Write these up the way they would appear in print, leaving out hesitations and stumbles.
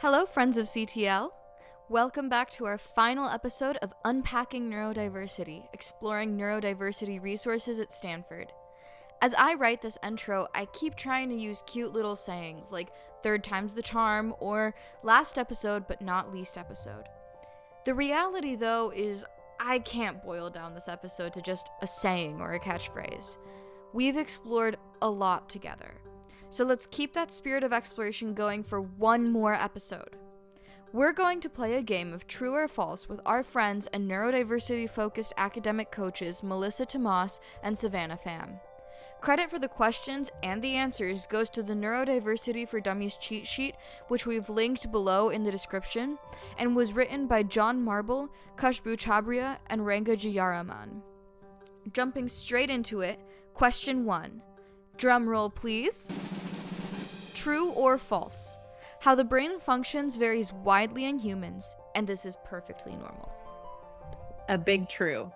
Hello, friends of CTL. Welcome back to our final episode of Unpacking Neurodiversity, exploring neurodiversity resources at Stanford. As I write this intro, I keep trying to use cute little sayings like third time's the charm or last episode but not least episode. The reality, though, is I can't boil down this episode to just a saying or a catchphrase. We've explored a lot together. So let's keep that spirit of exploration going for one more episode. We're going to play a game of true or false with our friends and neurodiversity-focused academic coaches Melissa Tomas and Savannah Pham. Credit for the questions and the answers goes to the Neurodiversity for Dummies cheat sheet, which we've linked below in the description, and was written by John Marble, Khushbu Chabria, and Ranga Jayaraman. Jumping straight into it, question 1. Drum roll, please. True or false? How the brain functions varies widely in humans, and this is perfectly normal. A big true.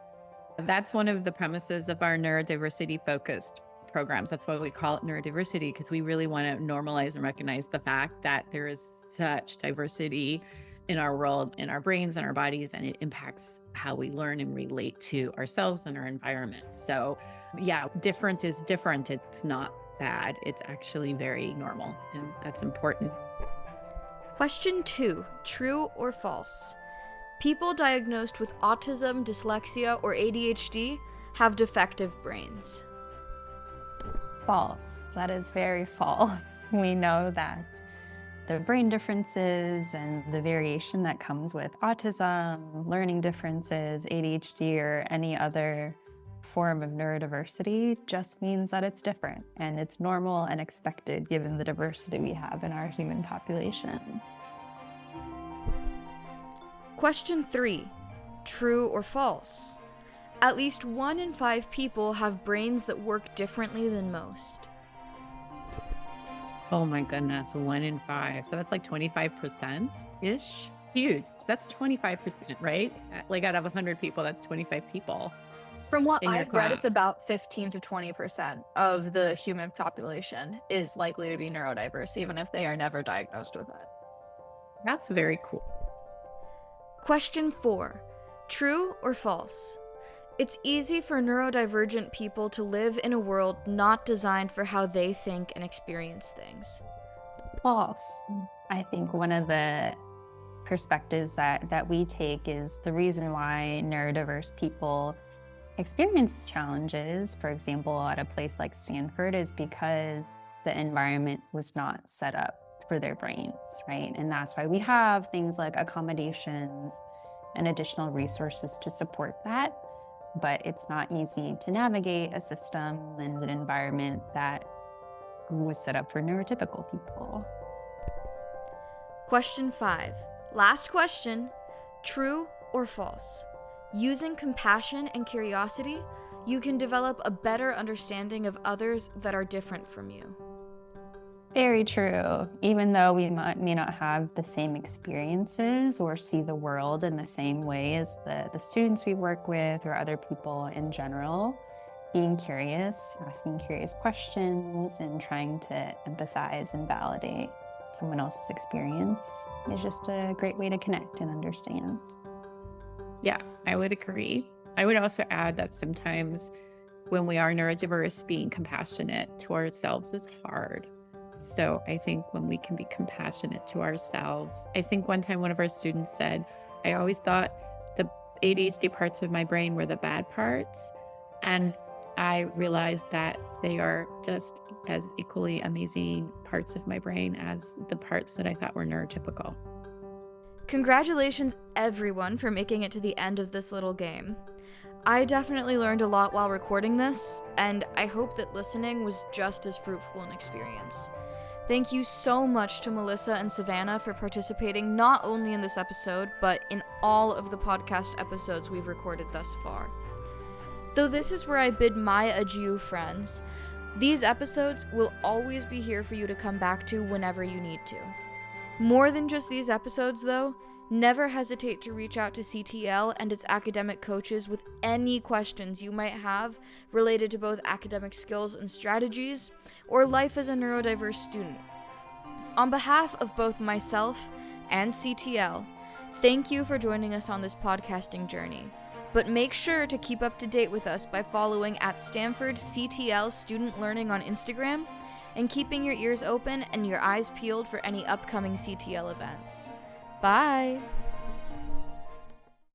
That's one of the premises of our neurodiversity-focused programs. That's why we call it neurodiversity, because we really want to normalize and recognize the fact that there is such diversity in our world, in our brains and our bodies, and it impacts how we learn and relate to ourselves and our environment. So yeah, different is different. It's not bad. It's actually very normal, and that's important. Question 2. True or false? People diagnosed with autism, dyslexia, or ADHD have defective brains. False. That is very false. We know that the brain differences and the variation that comes with autism, learning differences, ADHD, or any other form of neurodiversity just means that it's different and it's normal and expected given the diversity we have in our human population. Question 3. True or false? At least 1 in 5 people have brains that work differently than most. Oh my goodness, 1 in 5. So that's like 25%-ish. Huge. That's 25%, right? Like out of 100 people, that's 25 people. From what in your I've read, class. it's about 15 to 20% of the human population is likely to be neurodiverse, even if they are never diagnosed with it. That's very cool. Question 4. True or false? It's easy for neurodivergent people to live in a world not designed for how they think and experience things. False. I think one of the perspectives that we take is the reason why neurodiverse people experience challenges, for example, at a place like Stanford, is because the environment was not set up for their brains, right? And that's why we have things like accommodations and additional resources to support that. But it's not easy to navigate a system and an environment that was set up for neurotypical people. Question 5. Last question. True or false? Using compassion and curiosity, you can develop a better understanding of others that are different from you. Very true. Even though we may not have the same experiences or see the world in the same way as the students we work with or other people in general, being curious, asking curious questions, and trying to empathize and validate someone else's experience is just a great way to connect and understand. Yeah, I would agree. I would also add that sometimes when we are neurodiverse, being compassionate to ourselves is hard. So I think when we can be compassionate to ourselves, I think one time one of our students said, I always thought the ADHD parts of my brain were the bad parts. And I realized that they are just as equally amazing parts of my brain as the parts that I thought were neurotypical. Congratulations, everyone, for making it to the end of this little game. I definitely learned a lot while recording this, and I hope that listening was just as fruitful an experience. Thank you so much to Melissa and Savannah for participating not only in this episode, but in all of the podcast episodes we've recorded thus far. Though this is where I bid my adieu, friends, these episodes will always be here for you to come back to whenever you need to. More than just these episodes, though, never hesitate to reach out to CTL and its academic coaches with any questions you might have related to both academic skills and strategies, or life as a neurodiverse student. On behalf of both myself, and CTL, thank you for joining us on this podcasting journey. But make sure to keep up to date with us by following at Stanford CTL Student Learning on Instagram and keeping your ears open and your eyes peeled for any upcoming CTL events. Bye!